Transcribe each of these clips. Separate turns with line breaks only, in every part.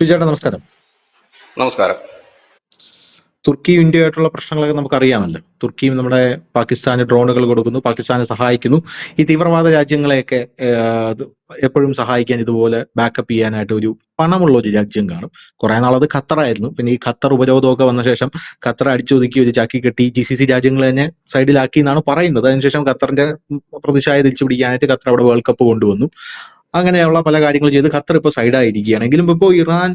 ചേട്ടാ നമസ്കാരം.
നമസ്കാരം.
തുർക്കിയും ഇന്ത്യയുമായിട്ടുള്ള പ്രശ്നങ്ങളൊക്കെ നമുക്കറിയാമല്ലോ. തുർക്കിയും നമ്മുടെ പാകിസ്ഥാന് ഡ്രോണുകൾ കൊടുക്കുന്നു, പാകിസ്ഥാനെ സഹായിക്കുന്നു. ഈ തീവ്രവാദ രാജ്യങ്ങളെയൊക്കെ അത് എപ്പോഴും സഹായിക്കാൻ ഇതുപോലെ ബാക്കപ്പ് ചെയ്യാനായിട്ട് ഒരു പണമുള്ള ഒരു രാജ്യം കാണും. കുറെ നാളത് ഖത്തറായിരുന്നു. പിന്നെ ഈ ഖത്തർ ഉപരോധമൊക്കെ വന്ന ശേഷം ഖത്തർ അടിച്ചൊതുക്കി ഒരു ചാക്കി കെട്ടി GCC രാജ്യങ്ങൾ തന്നെ സൈഡിലാക്കി എന്നാണ് പറയുന്നത്. അതിനുശേഷം ഖത്തറിന്റെ പ്രതിച്ഛായ തിരിച്ചു പിടിക്കാനായിട്ട് ഖത്തർ അവിടെ വേൾഡ് കപ്പ് കൊണ്ടുവന്നു. അങ്ങനെയുള്ള പല കാര്യങ്ങളും ചെയ്ത് ഖത്തർ ഇപ്പോൾ സൈഡായിരിക്കുകയാണ്. എങ്കിലും ഇപ്പോൾ ഇറാൻ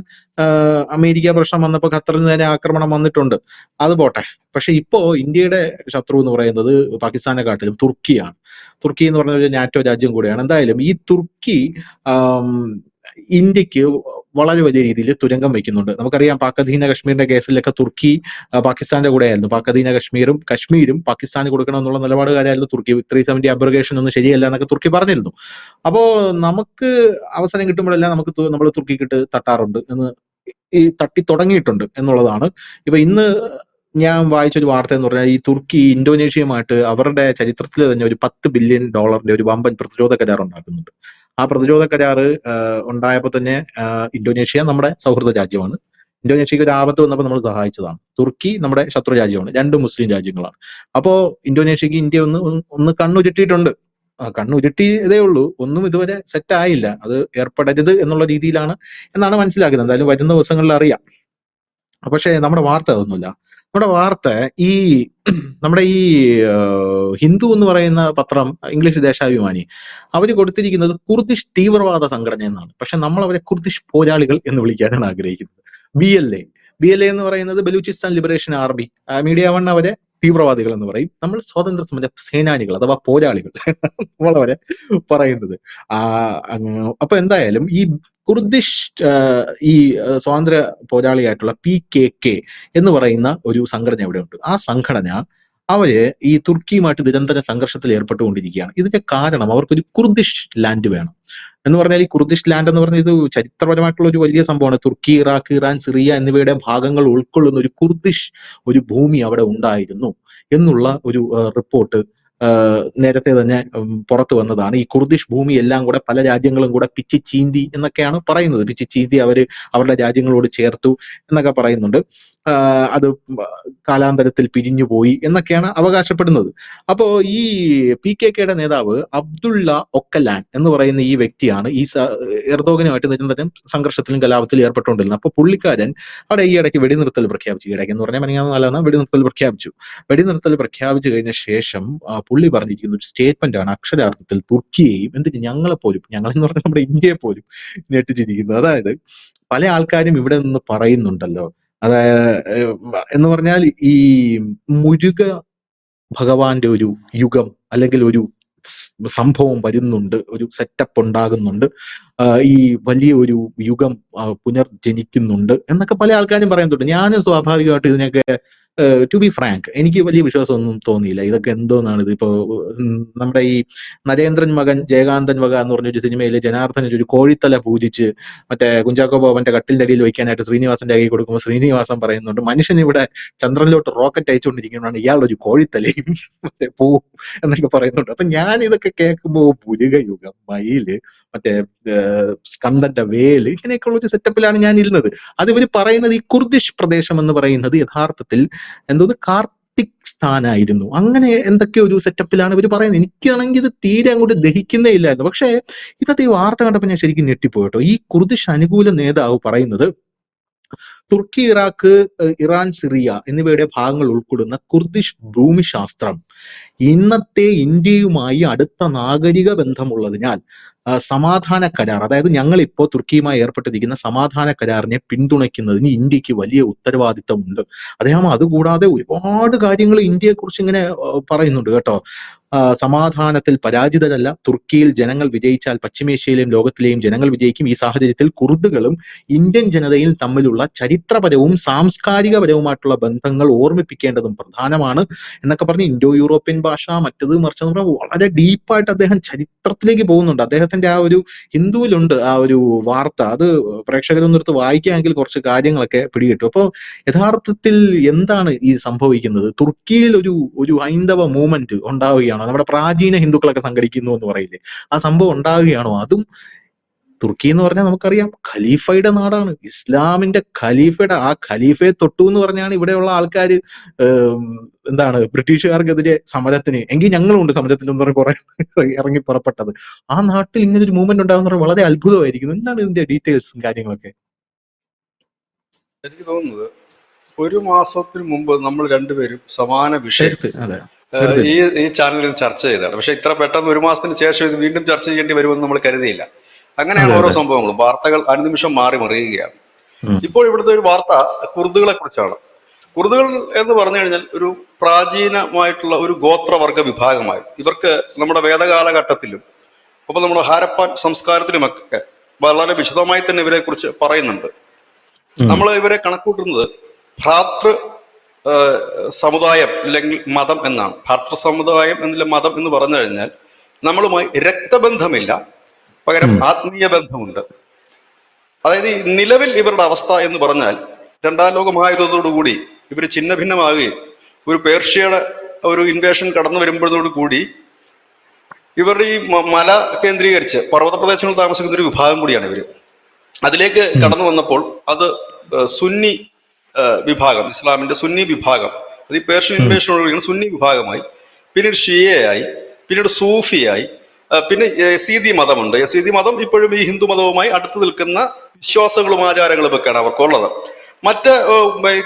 അമേരിക്ക പ്രശ്നം വന്നപ്പോൾ ഖത്തറിന് നേരെ ആക്രമണം വന്നിട്ടുണ്ട്. അത് പോട്ടെ. പക്ഷെ ഇപ്പോ ഇന്ത്യയുടെ ശത്രു എന്ന് പറയുന്നത് പാകിസ്ഥാനെക്കാട്ടിലും തുർക്കിയാണ്. തുർക്കി എന്ന് പറഞ്ഞ ഒരു നാറ്റോ രാജ്യം കൂടിയാണ്. എന്തായാലും ഈ തുർക്കി ആം, ഇന്ത്യക്ക് വളരെ വലിയ രീതിയിൽ തുരങ്കം വയ്ക്കുന്നുണ്ട്. നമുക്കറിയാം പാക് അധീന കശ്മീരിന്റെ കേസിലൊക്കെ തുർക്കി പാകിസ്ഥാന്റെ കൂടെയായിരുന്നു. പാക് അധീന കശ്മീരും പാകിസ്ഥാന് കൊടുക്കണം എന്നുള്ള നിലപാടുകാരായിരുന്നു തുർക്കി. 370 അബ്രഗേഷൻ ഒന്നും ശരിയല്ല എന്നൊക്കെ തുർക്കി പറഞ്ഞിരുന്നു. അപ്പോ നമുക്ക് അവസരം കിട്ടുമ്പോഴെല്ലാം നമ്മൾ തുർക്കിക്കിട്ട് തട്ടാറുണ്ട് എന്ന് ഈ തട്ടി തുടങ്ങിയിട്ടുണ്ട് എന്നുള്ളതാണ്. ഇപ്പൊ ഇന്ന് ഞാൻ വായിച്ചൊരു വാർത്ത എന്ന് പറഞ്ഞാൽ ഈ തുർക്കി ഇന്തോനേഷ്യയുമായിട്ട് അവരുടെ ചരിത്രത്തിൽ തന്നെ ഒരു $10 ബില്യൺ ഒരു വമ്പൻ പ്രതിരോധ കരാർ ഉണ്ടാക്കുന്നുണ്ട്. ആ പ്രതിരോധ കരാറ് ഉണ്ടായപ്പോൾ തന്നെ ഇന്തോനേഷ്യ നമ്മുടെ സൗഹൃദ രാജ്യമാണ്. ഇന്തോനേഷ്യക്ക് ഒരു ആപത്ത് വന്നപ്പോൾ നമ്മൾ സഹായിച്ചതാണ്. തുർക്കി നമ്മുടെ ശത്രു രാജ്യമാണ്. രണ്ടും മുസ്ലിം രാജ്യങ്ങളാണ്. അപ്പോ ഇന്തോനേഷ്യക്ക് ഇന്ത്യ ഒന്ന് കണ്ണുരുട്ടിയിട്ടുണ്ട്. കണ്ണുരുട്ടിയതേ ഉള്ളൂ. ഒന്നും ഇതുവരെ സെറ്റ് ആയില്ല. അത് ഏർപ്പെടരുത് എന്നുള്ള രീതിയിലാണ് എന്നാണ് മനസ്സിലാക്കുന്നത്. എന്തായാലും വരുന്ന ദിവസങ്ങളിൽ അറിയാം. പക്ഷേ നമ്മുടെ വാർത്ത അതൊന്നുമില്ല. നമ്മുടെ വാർത്ത ഈ നമ്മുടെ ഈ ഹിന്ദു എന്ന് പറയുന്ന പത്രം, ഇംഗ്ലീഷ് ദേശാഭിമാനി, അവര് കൊടുത്തിരിക്കുന്നത് കുർദിഷ് തീവ്രവാദ സംഘടന എന്നാണ്. പക്ഷെ നമ്മൾ അവരെ കുർദിഷ് പോരാളികൾ എന്ന് വിളിക്കാനാണ് ആഗ്രഹിക്കുന്നത്. BLA എന്ന് പറയുന്നത് Balochistan liberation army. Media one അവരെ തീവ്രവാദികൾ എന്ന് പറയും. നമ്മൾ സ്വാതന്ത്ര്യ സമര സേനാനികൾ അഥവാ പോരാളികൾ നമ്മളവരെ പറയുന്നത്. അപ്പൊ എന്തായാലും ഈ കുർദിഷ് ഈ സ്വാതന്ത്ര്യ പോരാളിയായിട്ടുള്ള PKK എന്ന് പറയുന്ന ഒരു സംഘടന എവിടെയുണ്ട്. ആ സംഘടന അവര് ഈ തുർക്കിയുമായിട്ട് നിരന്തര സംഘർഷത്തിൽ ഏർപ്പെട്ടുകൊണ്ടിരിക്കുകയാണ്. ഇതിന്റെ കാരണം അവർക്കൊരു കുർദിഷ് ലാൻഡ് വേണം എന്ന് പറഞ്ഞാൽ, ഈ കുർദിഷ് ലാൻഡ് എന്ന് പറഞ്ഞാൽ ഇത് ചരിത്രപരമായിട്ടുള്ള ഒരു വലിയ സംഭവമാണ്. തുർക്കി, ഇറാഖ്, ഇറാൻ, സിറിയ എന്നിവയുടെ ഭാഗങ്ങൾ ഉൾക്കൊള്ളുന്ന ഒരു കുർദിഷ് ഒരു ഭൂമി അവിടെ ഉണ്ടായിരുന്നു എന്നുള്ള ഒരു റിപ്പോർട്ട് നേരത്തെ തന്നെ പുറത്തു വന്നതാണ്. ഈ കുർദിഷ് ഭൂമി എല്ലാം കൂടെ പല രാജ്യങ്ങളും കൂടെ പിച്ചി ചീന്തി എന്നൊക്കെയാണ് പറയുന്നത്. പിച്ചി ചീന്തി അവരുടെ രാജ്യങ്ങളോട് ചേർത്തു എന്നൊക്കെ പറയുന്നുണ്ട്. അത് കാലാന്തരത്തിൽ പിരിഞ്ഞുപോയി എന്നൊക്കെയാണ് അവകാശപ്പെടുന്നത്. അപ്പോ ഈ PKKയുടെ നേതാവ് അബ്ദുള്ള ഒക്കലാൻ എന്ന് പറയുന്ന ഈ വ്യക്തിയാണ് ഈ എർദോഗനുമായിട്ട് നിരന്തരം സംഘർഷത്തിലും കലാപത്തിലും ഏർപ്പെട്ടുകൊണ്ടിരുന്നത്. അപ്പൊ പുള്ളിക്കാരൻ അവിടെ ഈ ഇടയ്ക്ക് വെടിനിർത്തൽ പ്രഖ്യാപിച്ചു. ഈ ഇടയ്ക്ക് എന്ന് പറഞ്ഞാൽ മെനങ്ങാന്ന് വെടിനിർത്തൽ പ്രഖ്യാപിച്ചു. വെടിനിർത്തൽ പ്രഖ്യാപിച്ചു കഴിഞ്ഞ ശേഷം പുള്ളി പറഞ്ഞിരിക്കുന്ന ഒരു സ്റ്റേറ്റ്മെന്റ് ആണ് അക്ഷരാർത്ഥത്തിൽ തുർക്കിയെയും, എന്തിന് ഞങ്ങളെന്ന് പറഞ്ഞാൽ നമ്മുടെ ഇന്ത്യയെ പോലും ഞെട്ടിച്ചിരിക്കുന്നത്. അതായത് പല ആൾക്കാരും ഇവിടെ നിന്ന് പറയുന്നുണ്ടല്ലോ, എന്ന് പറഞ്ഞാൽ ഈ മുരുക ഭഗവാന്റെ ഒരു യുഗം അല്ലെങ്കിൽ ഒരു സംഭവം വരുന്നുണ്ട്, ഒരു സെറ്റപ്പ് ഉണ്ടാകുന്നുണ്ട്, ഈ വലിയ ഒരു യുഗം പുനർജനിക്കുന്നുണ്ട് എന്നൊക്കെ പല ആൾക്കാരും പറയുന്നുണ്ട്. ഞാൻ സ്വാഭാവികമായിട്ട് ഇതിനൊക്കെ ടു ബി ഫ്രാങ്ക് എനിക്ക് വലിയ വിശ്വാസമൊന്നും തോന്നിയില്ല. ഇതൊക്കെ എന്തോന്നാണ് ഇതിപ്പോ. നമ്മുടെ ഈ നരേന്ദ്രൻ മകൻ ജയകാന്തൻ വക എന്ന് പറഞ്ഞൊരു സിനിമയിൽ ജനാർദ്ദനൻ ഒരു കോഴിത്തല പൂജിച്ച് മറ്റേ കുഞ്ചാക്കോ ബോബന്റെ കട്ടിലിന്റെ അടിയിൽ വയ്ക്കാനായിട്ട് ശ്രീനിവാസന്റെ കൈ കൊടുക്കുമ്പോൾ ശ്രീനിവാസൻ പറയുന്നുണ്ട്, മനുഷ്യൻ ഇവിടെ ചന്ദ്രനിലോട്ട് റോക്കറ്റ് അയച്ചുകൊണ്ടിരിക്കുന്നതാണ്, ഇയാളൊരു കോഴിത്തലയും മറ്റേ പൂവും എന്നൊക്കെ പറയുന്നുണ്ട്. അപ്പൊ ഞാൻ ഇതൊക്കെ കേൾക്കുമ്പോൾ പുരുകയുഗം, മയില്, മറ്റേ സ്കന്ദന്റെ വേല്, ഇങ്ങനെയൊക്കെയുള്ള ഒരു സെറ്റപ്പിലാണ് ഞാൻ ഇരുന്നത്. അത് ഇവര് പറയുന്നത് ഈ കുർദിഷ് പ്രദേശം എന്ന് പറയുന്നത് യഥാർത്ഥത്തിൽ കാർത്തിക് സ്ഥാനായിരുന്നു. അങ്ങനെ എന്തൊക്കെ ഒരു സെറ്റപ്പിലാണ് ഇവർ പറയുന്നത്. എനിക്കാണെങ്കിൽ ഇത് തീരെ അങ്ങോട്ട് ദഹിക്കുന്നേ ഇല്ലായിരുന്നു. പക്ഷേ ഇന്നത്തെ ഈ വാർത്ത കണ്ടപ്പോൾ ഞാൻ ശരിക്കും ഞെട്ടിപ്പോയിട്ടോ. ഈ കുർദിഷ് അനുകൂല നേതാവ് പറയുന്നത് തുർക്കി, ഇറാഖ്, ഇറാൻ, സിറിയ എന്നിവയുടെ ഭാഗങ്ങൾ ഉൾക്കൊള്ളുന്ന കുർദിഷ് ഭൂമിശാസ്ത്രം ഇന്നത്തെ ഇന്ത്യയുമായി അടുത്ത നാഗരിക ബന്ധമുള്ളതിനാൽ സമാധാന കരാർ, അതായത് ഞങ്ങൾ ഇപ്പോൾ തുർക്കിയുമായി ഏർപ്പെട്ടിരിക്കുന്ന സമാധാന കരാറിനെ പിന്തുണയ്ക്കുന്നതിന് ഇന്ത്യക്ക് വലിയ ഉത്തരവാദിത്തമുണ്ട്. അദ്ദേഹം അതുകൂടാതെ ഒരുപാട് കാര്യങ്ങൾ ഇന്ത്യയെക്കുറിച്ച് ഇങ്ങനെ പറയുന്നുണ്ട് കേട്ടോ. സമാധാനത്തിൽ പരാജിതരല്ല, തുർക്കിയിൽ ജനങ്ങൾ വിജയിച്ചാൽ പശ്ചിമേഷ്യയിലെയും ലോകത്തിലെയും ജനങ്ങൾ വിജയിക്കും. ഈ സാഹചര്യത്തിൽ കുർദുകളും ഇന്ത്യൻ ജനതയും തമ്മിലുള്ള ചരിത്രപരവും സാംസ്കാരികപരവുമായിട്ടുള്ള ബന്ധങ്ങൾ ഓർമ്മിപ്പിക്കേണ്ടതും പ്രധാനമാണ് എന്നൊക്കെ പറഞ്ഞ് ഇൻഡോ യൂറോപ്യൻ ഭാഷ മറ്റത് മറിച്ചെന്ന് പറഞ്ഞാൽ വളരെ ഡീപ്പായിട്ട് അദ്ദേഹം ചരിത്രത്തിലേക്ക് പോകുന്നുണ്ട്. അദ്ദേഹത്തിന്റെ ആ ഒരു ഹിന്ദുവിലുണ്ട് ആ ഒരു വാർത്ത. അത് പ്രേക്ഷകരൊന്നും എടുത്ത് വായിക്കുകയാണെങ്കിൽ കുറച്ച് കാര്യങ്ങളൊക്കെ പിടികിട്ടും. അപ്പോൾ യഥാർത്ഥത്തിൽ എന്താണ് ഈ സംഭവിക്കുന്നത്? തുർക്കിയിൽ ഒരു ഹൈന്ദവ മൂവ്മെന്റ് ഉണ്ടാവുകയാണോ? നമ്മുടെ പ്രാചീന ഹിന്ദുക്കളൊക്കെ സംഘടിക്കുന്നു എന്ന് പറയില്ലേ, ആ സംഭവം ഉണ്ടാവുകയാണോ? അതും തുർക്കി എന്ന് പറഞ്ഞാൽ നമുക്കറിയാം ഖലീഫയുടെ നാടാണ്, ഇസ്ലാമിന്റെ ഖലീഫയുടെ ആ ഖലീഫയെ തൊട്ടു എന്ന് പറഞ്ഞാണ് ഇവിടെയുള്ള ആൾക്കാർ എന്താണ് ബ്രിട്ടീഷുകാർക്കെതിരെ സമരത്തിന്, എങ്കിൽ ഞങ്ങളുണ്ട് സമരത്തിന് എന്ന് പറഞ്ഞ് കുറെ ഇറങ്ങി പുറപ്പെട്ടത്. ആ നാട്ടിൽ ഇങ്ങനെ ഒരു മൂവ്മെന്റ് ഉണ്ടാകുന്ന വളരെ അത്ഭുതമായിരിക്കുന്നു. എന്താണ് ഇതിന്റെ ഡീറ്റെയിൽസും കാര്യങ്ങളൊക്കെ?
എനിക്ക് തോന്നുന്നത് ഒരു മാസത്തിന് മുമ്പ് നമ്മൾ രണ്ടുപേരും സമാന വിഷയം ഈ ചാനലിൽ ചർച്ച ചെയ്തതാണ്. പക്ഷെ ഇത്ര പെട്ടെന്ന് ഒരു മാസത്തിന് ശേഷം ഇത് വീണ്ടും ചർച്ച ചെയ്യേണ്ടി വരുമെന്ന് നമ്മൾ കരുതിയില്ല. അങ്ങനെയാണ് ഓരോ സംഭവങ്ങളും. വാർത്തകൾ അനുനിമിഷം മാറി മറിയുകയാണ്. ഇപ്പോൾ ഇവിടുത്തെ ഒരു വാർത്ത കുർദുകളെ കുറിച്ചാണ്. കുർദുകൾ എന്ന് പറഞ്ഞു കഴിഞ്ഞാൽ ഒരു പ്രാചീനമായിട്ടുള്ള ഒരു ഗോത്രവർഗ വിഭാഗമായി. ഇവർക്ക് നമ്മുടെ വേദകാലഘട്ടത്തിലും ഒപ്പം നമ്മുടെ ഹാരപ്പാൻ സംസ്കാരത്തിലുമൊക്കെ വളരെ വിശദമായി തന്നെ ഇവരെ കുറിച്ച് പറയുന്നുണ്ട്. നമ്മൾ ഇവരെ കണക്കൂട്ടുന്നത് ഭ്രാതൃ സമുദായം അല്ലെങ്കിൽ മതം എന്നാണ്. ഭർത്തൃ സമുദായം എന്നുള്ള മതം എന്ന് പറഞ്ഞു കഴിഞ്ഞാൽ നമ്മളുമായി രക്തബന്ധമില്ല, പകരം ആത്മീയ ബന്ധമുണ്ട്. അതായത് ഈ നിലവിൽ ഇവരുടെ അവസ്ഥ എന്ന് പറഞ്ഞാൽ രണ്ടാം ലോക മഹായുദ്ധത്തോടുകൂടി ഇവർ ഛിന്ന ഭിന്നമാകുകയും ഒരു പേർഷ്യയുടെ ഒരു ഇൻവേഷൻ കടന്നു വരുമ്പോഴോടുകൂടി ഇവരുടെ ഈ മല കേന്ദ്രീകരിച്ച് പർവ്വത പ്രദേശങ്ങളിൽ താമസിക്കുന്ന ഒരു വിഭാഗം കൂടിയാണ് ഇവര്. അതിലേക്ക് കടന്നു വന്നപ്പോൾ അത് സുന്നി വിഭാഗം, ഇസ്ലാമിന്റെ സുന്നി വിഭാഗം, അത് ഈ പേർഷ്യൻ ഇൻവേഷനോട് സുന്നി വിഭാഗമായി, പിന്നീട് ഷിയയായി, പിന്നീട് സൂഫിയായി, പിന്നെ യസീദി മതമുണ്ട്. യസീദി മതം ഇപ്പോഴും ഈ ഹിന്ദു മതവുമായി അടുത്ത് നിൽക്കുന്ന വിശ്വാസങ്ങളും ആചാരങ്ങളും ഒക്കെയാണ് അവർക്കുള്ളത്. മറ്റ്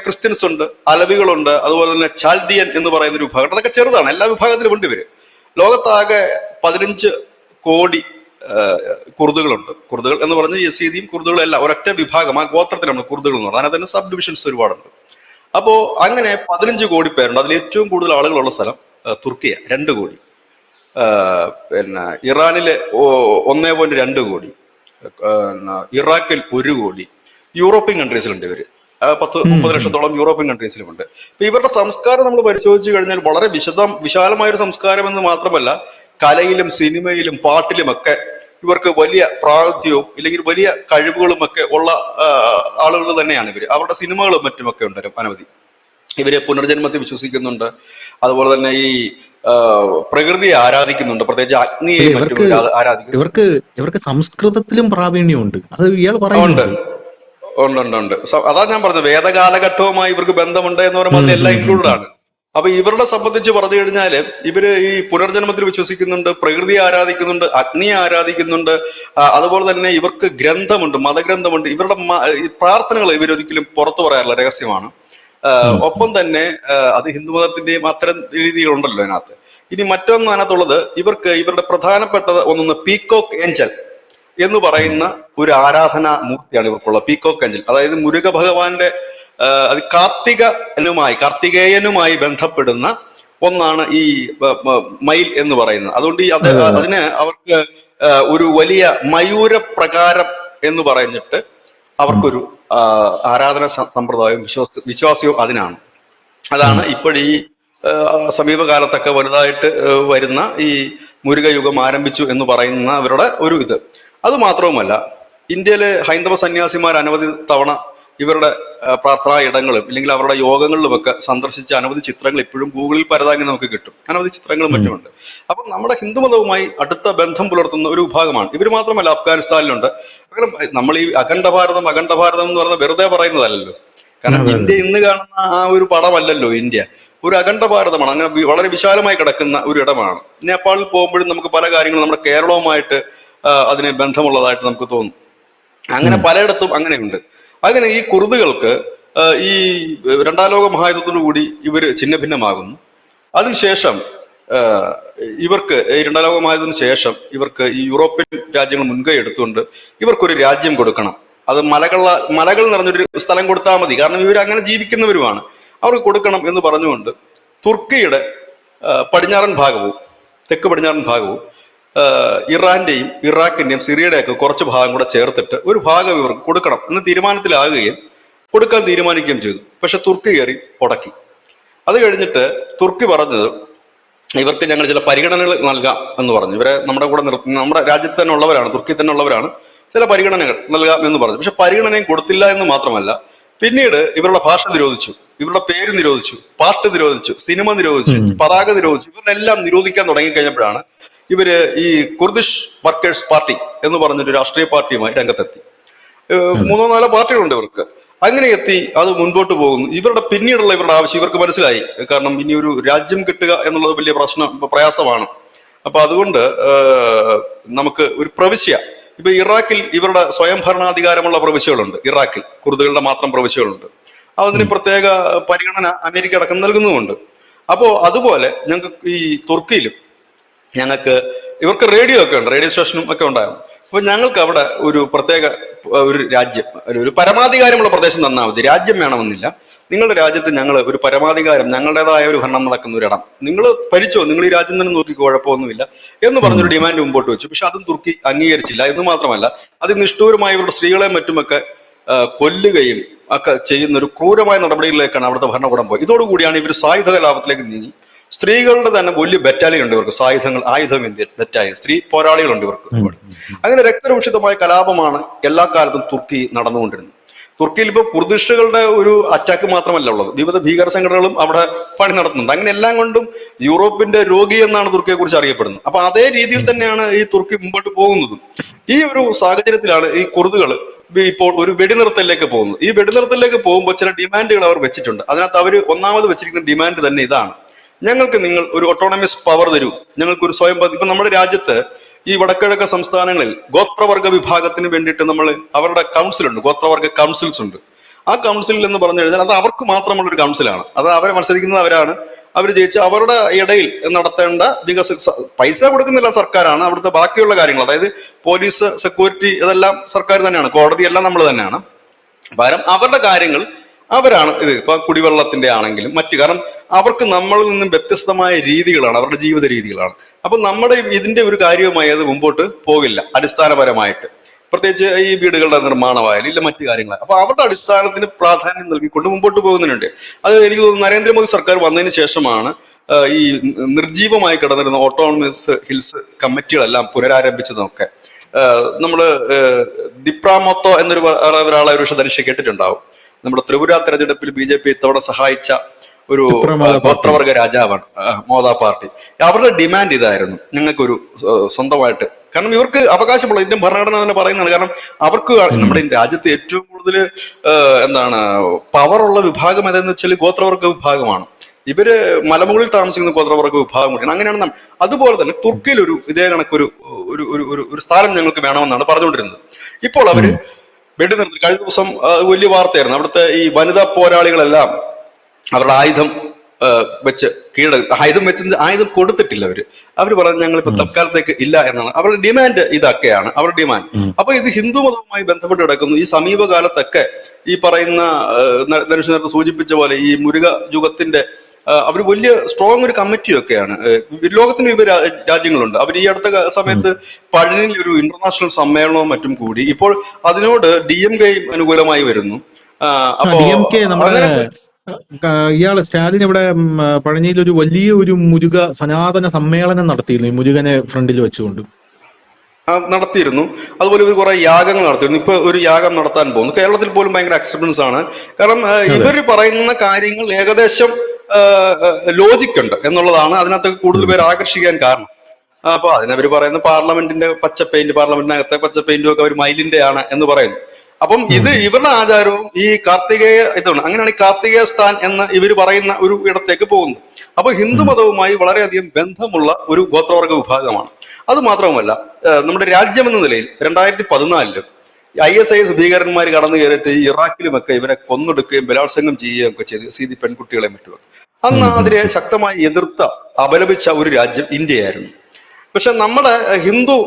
ക്രിസ്ത്യൻസ് ഉണ്ട്, അലവികളുണ്ട്, അതുപോലെ തന്നെ ചാൽദിയൻ എന്ന് പറയുന്ന ഒരു വിഭാഗം. അതൊക്കെ ചെറുതാണ്, എല്ലാ വിഭാഗത്തിലും ഉണ്ട് ഇവര്. ലോകത്താകെ 15 കോടി കുർദുകളുണ്ട്. കുർദുകൾ എന്ന് പറഞ്ഞാൽ യസീദിയും കുർദുകളും എല്ലാം ഒരൊറ്റ വിഭാഗം, ആ ഗോത്രത്തിലാണ് കുർദുകൾ എന്ന് പറയുന്നത്. അതിനകത്ത് തന്നെ സബ് ഡിവിഷൻസ് ഒരുപാടുണ്ട്. അപ്പോ അങ്ങനെ 15 കോടി പേരുണ്ട്. അതിൽ ഏറ്റവും കൂടുതൽ ആളുകളുള്ള സ്ഥലം തുർക്കിയ, 2 കോടി. പിന്നെ ഇറാനില് 1.2 കോടി, ഇറാഖിൽ 1 കോടി, യൂറോപ്യൻ കൺട്രീസിലുണ്ട് ഇവര് 10-30 ലക്ഷത്തോളം യൂറോപ്യൻ കൺട്രീസിലുമുണ്ട്. അപ്പൊ ഇവരുടെ സംസ്കാരം നമ്മൾ പരിശോധിച്ചു കഴിഞ്ഞാൽ വളരെ വിശാലമായൊരു സംസ്കാരം എന്ന് മാത്രമല്ല, കലയിലും സിനിമയിലും പാട്ടിലുമൊക്കെ ഇവർക്ക് വലിയ പ്രാഗൽഭ്യവും ഇല്ലെങ്കിൽ വലിയ കഴിവുകളും ഒക്കെ ഉള്ള ആളുകൾ തന്നെയാണ് ഇവര്. അവരുടെ സിനിമകളും മറ്റുമൊക്കെ ഉണ്ട് അനവധി. ഇവര് പുനർജന്മത്തെ വിശ്വസിക്കുന്നുണ്ട്, അതുപോലെ തന്നെ ഈ പ്രകൃതിയെ ആരാധിക്കുന്നുണ്ട്, പ്രത്യേകിച്ച് അഗ്നിയെ ആരാധിക്കുന്നു.
ഇവർക്ക് സംസ്കൃതത്തിലും പ്രാവീണ്യമുണ്ട്, അത് ഇയാൾ പറയുന്നുണ്ട്.
ഉണ്ട്. അതാ ഞാൻ പറഞ്ഞത്, വേദകാലഘട്ടവുമായി ഇവർക്ക് ബന്ധമുണ്ട് എന്ന് പറയുമ്പോൾ എല്ലാം ഇൻക്ലൂഡഡ് ആണ്. അപ്പൊ ഇവരുടെ സംബന്ധിച്ച് പറഞ്ഞു കഴിഞ്ഞാല് ഇവര് ഈ പുനർജന്മത്തിൽ വിശ്വസിക്കുന്നുണ്ട്, പ്രകൃതിയെ ആരാധിക്കുന്നുണ്ട്, അഗ്നിയെ ആരാധിക്കുന്നുണ്ട്, അതുപോലെ തന്നെ ഇവർക്ക് ഗ്രന്ഥമുണ്ട്, മതഗ്രന്ഥമുണ്ട്. ഇവരുടെ പ്രാർത്ഥനകൾ ഇവരൊരിക്കലും പുറത്തു പറയാറില്ല, രഹസ്യമാണ്. ഒപ്പം തന്നെ അത് ഹിന്ദുമതത്തിന്റെയും അത്തരം രീതികളുണ്ടല്ലോ അതിനകത്ത്. ഇനി മറ്റൊന്ന് അതിനകത്തുള്ളത്, ഇവരുടെ പ്രധാനപ്പെട്ട ഒന്നൊന്ന് പീക്കോക്ക് ഏഞ്ചൽ എന്ന് പറയുന്ന ഒരു ആരാധനാ മൂർത്തിയാണ് ഇവർക്കുള്ള പീക്കോക്ക് ഏഞ്ചൽ. അതായത് മുരുക ഭഗവാന്റെ അത് കാർത്തികേയനുമായി ബന്ധപ്പെടുന്ന ഒന്നാണ് ഈ മയിൽ എന്ന് പറയുന്നത്. അതുകൊണ്ട് അതിന് അവർക്ക് ഒരു വലിയ മയൂരപ്രകാരം എന്ന് പറഞ്ഞിട്ട് അവർക്കൊരു ആരാധന സമ്പ്രദായവും വിശ്വാസവും അതിനാണ്. അതാണ് ഇപ്പോഴീ സമീപകാലത്തൊക്കെ വലുതായിട്ട് വരുന്ന ഈ മുരുകയുഗം ആരംഭിച്ചു എന്ന് പറയുന്ന അവരുടെ ഒരു ഇത്. അത് മാത്രവുമല്ല, ഇന്ത്യയിലെ ഹൈന്ദവ സന്യാസിമാർ അനവധി തവണ ഇവരുടെ പ്രാർത്ഥനാ ഇടങ്ങളും ഇല്ലെങ്കിൽ അവരുടെ യോഗങ്ങളിലുമൊക്കെ സന്ദർശിച്ച അനവധി ചിത്രങ്ങൾ ഇപ്പോഴും ഗൂഗിളിൽ പരതാങ്ങി നമുക്ക് കിട്ടും. അനവധി ചിത്രങ്ങളും മറ്റുമുണ്ട്. അപ്പം നമ്മുടെ ഹിന്ദുമതവുമായി അടുത്ത ബന്ധം പുലർത്തുന്ന ഒരു വിഭാഗമാണ് ഇവർ. മാത്രമല്ല, അഫ്ഗാനിസ്ഥാനിലുണ്ട്. അങ്ങനെ നമ്മൾ ഈ അഖണ്ഡ ഭാരതം എന്ന് പറഞ്ഞാൽ വെറുതെ പറയുന്നതല്ലല്ലോ. കാരണം ഇന്ത്യ ഇന്ന് കാണുന്ന ആ ഒരു പടമല്ലല്ലോ ഇന്ത്യ. ഒരു അഖണ്ഡ ഭാരതമാണ്. അങ്ങനെ വളരെ വിശാലമായി കിടക്കുന്ന ഒരു ഇടമാണ്. നേപ്പാളിൽ പോകുമ്പോഴും നമുക്ക് പല കാര്യങ്ങളും നമ്മുടെ കേരളവുമായിട്ട് അതിന് ബന്ധമുള്ളതായിട്ട് നമുക്ക് തോന്നും. അങ്ങനെ പലയിടത്തും അങ്ങനെയുണ്ട്. അങ്ങനെ ഈ കുർദുകൾക്ക് ഈ രണ്ടാം ലോക മഹായുദ്ധത്തോടു കൂടി ഇവര് ഛിന്ന ഭിന്നമാകുന്നു. അതിനുശേഷം ഇവർക്ക് ഈ രണ്ടാം ലോക മഹായുദ്ധത്തിന് ശേഷം ഇവർക്ക് ഈ യൂറോപ്യൻ രാജ്യങ്ങൾ മുൻകൈ എടുത്തുകൊണ്ട് ഇവർക്കൊരു രാജ്യം കൊടുക്കണം. അത് മലകൾ നിറഞ്ഞൊരു സ്ഥലം കൊടുത്താൽ മതി, കാരണം ഇവർ അങ്ങനെ ജീവിക്കുന്നവരുമാണ്, അവർക്ക് കൊടുക്കണം എന്ന് പറഞ്ഞുകൊണ്ട് തുർക്കിയുടെ പടിഞ്ഞാറൻ ഭാഗവും തെക്ക് പടിഞ്ഞാറൻ ഭാഗവും ഇറാന്റെയും ഇറാഖിന്റെയും സിറിയയുടെയൊക്കെ കുറച്ച് ഭാഗം കൂടെ ചേർത്തിട്ട് ഒരു ഭാഗം ഇവർക്ക് കൊടുക്കണം എന്ന് തീരുമാനത്തിലാകുകയും കൊടുക്കാൻ തീരുമാനിക്കുകയും ചെയ്തു. പക്ഷെ തുർക്കി കയറി ഉടക്കി. അത് കഴിഞ്ഞിട്ട് തുർക്കി പറഞ്ഞത് ഇവർക്ക് ഞങ്ങൾ ചില പരിഗണനകൾ നൽകാം എന്ന് പറഞ്ഞു. ഇവരെ നമ്മുടെ രാജ്യത്ത് തന്നെ ഉള്ളവരാണ്, തുർക്കി തന്നെ ഉള്ളവരാണ്, ചില പരിഗണനകൾ നൽകാം എന്ന് പറഞ്ഞു. പക്ഷെ പരിഗണനയും കൊടുത്തില്ല എന്ന് മാത്രമല്ല, പിന്നീട് ഇവരുടെ ഭാഷ നിരോധിച്ചു, ഇവരുടെ പേര് നിരോധിച്ചു, പാട്ട് നിരോധിച്ചു, സിനിമ നിരോധിച്ചു, പതാക നിരോധിച്ചു. ഇവരെല്ലാം നിരോധിക്കാൻ തുടങ്ങിക്കഴിഞ്ഞപ്പോഴാണ് ഇവര് ഈ കുർദിഷ് വർക്കേഴ്സ് പാർട്ടി എന്ന് പറഞ്ഞൊരു രാഷ്ട്രീയ പാർട്ടിയുമായി രംഗത്തെത്തി.
അതെ.
3-4 പാർട്ടികളുണ്ട് ഇവർക്ക്. അങ്ങനെ എത്തി അത് മുൻപോട്ട് പോകുന്നു. ഇവരുടെ ആവശ്യം ഇവർക്ക് മനസ്സിലായി. കാരണം ഇനി ഒരു രാജ്യം കിട്ടുക എന്നുള്ളത് വലിയ പ്രയാസമാണ്. അപ്പൊ അതുകൊണ്ട് നമുക്ക് ഒരു പ്രവിശ്യ, ഇപ്പൊ ഇറാഖിൽ ഇവരുടെ സ്വയം ഭരണാധികാരമുള്ള പ്രവിശ്യകളുണ്ട്. ഇറാഖിൽ കുർദുകളുടെ മാത്രം പ്രവിശ്യകളുണ്ട്. അതിന് പ്രത്യേക പരിഗണന അമേരിക്ക അടക്കം നൽകുന്നുമുണ്ട്. അപ്പോ അതുപോലെ ഞങ്ങൾക്ക് ഈ തുർക്കിയിലും ഞങ്ങൾക്ക് ഇവർക്ക് റേഡിയോ ഒക്കെ ഉണ്ട്, റേഡിയോ സ്റ്റേഷനും ഒക്കെ ഉണ്ടായിരുന്നു. അപ്പൊ ഞങ്ങൾക്ക് അവിടെ ഒരു പ്രത്യേക ഒരു രാജ്യം, ഒരു പരമാധികാരമുള്ള പ്രദേശം തന്നാൽ മതി, രാജ്യം വേണമെന്നില്ല. നിങ്ങളുടെ രാജ്യത്ത് ഞങ്ങൾ ഒരു പരമാധികാരം, ഞങ്ങളുടേതായ ഒരു ഭരണം നടക്കുന്ന ഒരിടം നിങ്ങൾ ഭരിച്ചോ, നിങ്ങൾ ഈ രാജ്യം തന്നെ നോക്കി, കുഴപ്പമൊന്നുമില്ല എന്ന് പറഞ്ഞൊരു ഡിമാൻഡ് മുമ്പോട്ട് വെച്ചു. പക്ഷെ അതും തുർക്കി അംഗീകരിച്ചില്ല. എന്ന് മാത്രമല്ല, അതിനിഷ്ഠൂരമായി ഇവരുടെ സ്ത്രീകളെയും മറ്റുമൊക്കെ കൊല്ലുകയും ഒക്കെ ചെയ്യുന്ന ഒരു ക്രൂരമായ നടപടികളിലേക്കാണ് അവിടുത്തെ ഭരണകൂടം പോയി. ഇതോടുകൂടിയാണ് ഇവർ സായുധ കലാപത്തിലേക്ക് നീങ്ങി. സ്ത്രീകളുടെ തന്നെ വലിയ ബറ്റാലിയൻ ഉണ്ട് ഇവർക്ക്, ആയുധം ഇന്ത്യ ബറ്റാലിയൻ, സ്ത്രീ പോരാളികളുണ്ട് ഇവർക്ക് ഒരുപാട്. അങ്ങനെ രക്തരൂഷിതമായ കലാപമാണ് എല്ലാ കാലത്തും തുർക്കി നടന്നുകൊണ്ടിരുന്നത്. തുർക്കിയിൽ ഇപ്പോൾ കുർദിഷുകളുടെ ഒരു അറ്റാക്ക് മാത്രമല്ല ഉള്ളത്, വിവിധ ഭീകര സംഘടനകളും അവിടെ പണി നടത്തുന്നുണ്ട്. അങ്ങനെ എല്ലാം കൊണ്ടും യൂറോപ്പിന്റെ രോഗി എന്നാണ് തുർക്കിയെ കുറിച്ച് അറിയപ്പെടുന്നത്. അപ്പൊ അതേ രീതിയിൽ തന്നെയാണ് ഈ തുർക്കി മുമ്പോട്ട് പോകുന്നതും. ഈ ഒരു സാഹചര്യത്തിലാണ് ഈ കുർദുകൾ ഇപ്പോൾ ഒരു വെടിനിർത്തലിലേക്ക് പോകുന്നത്. ഈ വെടിനിർത്തലിലേക്ക് പോകുമ്പോൾ ചില ഡിമാൻഡുകൾ അവർ വെച്ചിട്ടുണ്ട്. അതിനകത്ത് അവർ ഒന്നാമത് വെച്ചിരിക്കുന്ന ഡിമാൻഡ് തന്നെ ഇതാണ്: ഞങ്ങൾക്ക് നിങ്ങൾ ഒരു ഓട്ടോണമസ് പവർ തരൂ, ഞങ്ങൾക്ക് ഒരു സ്വയം. ഇപ്പൊ നമ്മുടെ രാജ്യത്ത് ഈ വടക്കിഴക്ക് സംസ്ഥാനങ്ങളിൽ ഗോത്രവർഗ വിഭാഗത്തിന് വേണ്ടിയിട്ട് അവരുടെ കൗൺസിലുണ്ട്, ഗോത്രവർഗ കൗൺസിൽസ് ഉണ്ട്. ആ കൗൺസിൽ എന്ന് പറഞ്ഞു കഴിഞ്ഞാൽ അത് അവർക്ക് മാത്രമുള്ള ഒരു കൗൺസിലാണ്. അത് അവരെ മത്സരിക്കുന്നത് അവരാണ്. അവർ ജയിച്ച് അവരുടെ ഇടയിൽ നടത്തേണ്ട പൈസ കൊടുക്കുന്നില്ല സർക്കാരാണ്. അവിടുത്തെ ബാക്കിയുള്ള കാര്യങ്ങൾ, അതായത് പോലീസ്, സെക്യൂരിറ്റി, ഇതെല്ലാം സർക്കാർ തന്നെയാണ്. കോടതി എല്ലാം നമ്മൾ തന്നെയാണ്. പകരം അവരുടെ കാര്യങ്ങൾ അവരാണ് ഇത്. ഇപ്പൊ കുടിവെള്ളത്തിന്റെ ആണെങ്കിലും മറ്റു, കാരണം അവർക്ക് നമ്മളിൽ നിന്നും വ്യത്യസ്തമായ രീതികളാണ്, അവരുടെ ജീവിത രീതികളാണ്. അപ്പൊ നമ്മുടെ ഇതിന്റെ ഒരു കാര്യവുമായി അത് മുമ്പോട്ട് പോകില്ല അടിസ്ഥാനപരമായിട്ട്. പ്രത്യേകിച്ച് ഈ വീടുകളുടെ നിർമ്മാണമായാലും ഇല്ല മറ്റു കാര്യങ്ങൾ. അപ്പൊ അവരുടെ അടിസ്ഥാനത്തിന് പ്രാധാന്യം നൽകിക്കൊണ്ട് മുമ്പോട്ട് പോകുന്നുണ്ട്. അത് എനിക്ക് തോന്നുന്നു നരേന്ദ്രമോദി സർക്കാർ വന്നതിന് ശേഷമാണ് ഈ നിർജീവമായി കിടന്നിരുന്ന ഓട്ടോണമസ് ഹിൽസ് കമ്മിറ്റികളെല്ലാം പുനരാരംഭിച്ചതൊക്കെ. നമ്മള് ദിപ്രാമോത്തോ എന്നൊരു ഒരാളെ ഒരു ധനുഷ്യ കേട്ടിട്ടുണ്ടാവും. നമ്മുടെ ത്രിപുര തെരഞ്ഞെടുപ്പിൽ BJP ഇത്തവണ സഹായിച്ച ഒരു ഗോത്രവർഗ രാജാവാണ് മോദ പാർട്ടി. അവരുടെ ഡിമാൻഡ് ഇതായിരുന്നു: ഞങ്ങൾക്കൊരു സ്വന്തമായിട്ട്, കാരണം ഇവർക്ക് അവകാശമുള്ള ഇന്ത്യൻ ഭരണഘടന തന്നെ പറയുന്നതാണ്. കാരണം അവർക്ക് നമ്മുടെ രാജ്യത്ത് ഏറ്റവും കൂടുതൽ പവറുള്ള വിഭാഗം ഏതെന്ന് വെച്ചാൽ ഗോത്രവർഗ വിഭാഗമാണ്. ഇവര് മലമുകളിൽ താമസിക്കുന്ന ഗോത്രവർഗ വിഭാഗം കൂടിയാണ്. അങ്ങനെയാണ് അതുപോലെ തന്നെ തുർക്കിയിൽ ഇതേ കണക്കൊരു ഒരു സ്ഥലം ഞങ്ങൾക്ക് വേണമെന്നാണ് പറഞ്ഞുകൊണ്ടിരുന്നത്. ഇപ്പോൾ അവര് വെടിനിർത്തി. കഴിഞ്ഞ ദിവസം വലിയ വാർത്തയായിരുന്നു. അവിടുത്തെ ഈ വനിതാ പോരാളികളെല്ലാം അവരുടെ ആയുധം വെച്ച് ആയുധം കൊടുത്തിട്ടില്ല. അവര് പറഞ്ഞു ഞങ്ങളിപ്പോ തൽക്കാലത്തേക്ക് ഇല്ല എന്നാണ് അവരുടെ ഡിമാൻഡ്. ഇതൊക്കെയാണ് അവരുടെ ഡിമാൻഡ്. അപ്പൊ ഇത് ഹിന്ദു മതവുമായി ബന്ധപ്പെട്ട് കിടക്കുന്നു. ഈ സമീപകാലത്തൊക്കെ ഈ പറയുന്ന നേരത്തെ സൂചിപ്പിച്ച പോലെ ഈ മുരുക യുഗത്തിന്റെ അവർ വലിയ സ്ട്രോങ് ഒരു കമ്മിറ്റിയൊക്കെയാണ്. ലോകത്തിന് വിവിധ രാജ്യങ്ങളുണ്ട്. അവർ ഈ അടുത്ത സമയത്ത് പഴനിയിൽ ഒരു ഇന്റർനാഷണൽ സമ്മേളനവും മറ്റും കൂടി. ഇപ്പോൾ അതിനോട് DMK അനുകൂലമായി വരുന്നു. അപ്പോ
ഇയാള് സ്റ്റാലിൻ ഇവിടെ പഴനിയിൽ ഒരു വലിയ ഒരു മുരുക സനാതന സമ്മേളനം നടത്തിയിരുന്നു, ഈ മുരുകനെ ഫ്രണ്ടിൽ വെച്ചുകൊണ്ട്
നടത്തിയിരുന്നു. അതുപോലെ ഇവർ കുറെ യാഗങ്ങൾ നടത്തിയിരുന്നു. ഇപ്പൊ ഒരു യാഗം നടത്താൻ പോകുന്നു. കേരളത്തിൽ പോലും ഭയങ്കര അക്സെപ്റ്റൻസ് ആണ്. കാരണം ഇവർ പറയുന്ന കാര്യങ്ങൾ ഏകദേശം ലോജിക് ഉണ്ട് എന്നുള്ളതാണ് അതിനകത്ത് കൂടുതൽ പേര് ആകർഷിക്കാൻ കാരണം. അപ്പൊ അതിനവർ പറയുന്ന പാർലമെന്റിന്റെ പാർലമെന്റിനകത്തെ പച്ച പെയിന്റും ഒക്കെ അവർ മയിലിന്റെ ആണ് എന്ന് പറയുന്നു. അപ്പം ഇത് ഇവരുടെ ആചാരവും ഈ കാർത്തികേയ ഇതാണ്. അങ്ങനെയാണ് ഈ കാർത്തികേയ സ്ഥാൻ എന്ന് ഇവർ പറയുന്ന ഒരു ഇടത്തേക്ക് പോകുന്നത്. അപ്പൊ ഹിന്ദുമതവുമായി വളരെയധികം ബന്ധമുള്ള ഒരു ഗോത്രവർഗ വിഭാഗമാണ്. അത് മാത്രവുമല്ല, നമ്മുടെ രാജ്യം എന്ന നിലയിൽ 2014 ISIS ഭീകരന്മാർ കടന്നു കയറിയിട്ട് ഇറാഖിലുമൊക്കെ ഇവരെ കൊന്നൊടുക്കുകയും ബലാത്സംഗം ചെയ്യുകയും ഒക്കെ ചെയ്ത് സീതി പെൺകുട്ടികളെ മറ്റുമൊക്കെ. അന്ന് അതിനെ ശക്തമായി അപലപിച്ച ഒരു രാജ്യം ഇന്ത്യയായിരുന്നു. പക്ഷെ നമ്മുടെ ഹിന്ദു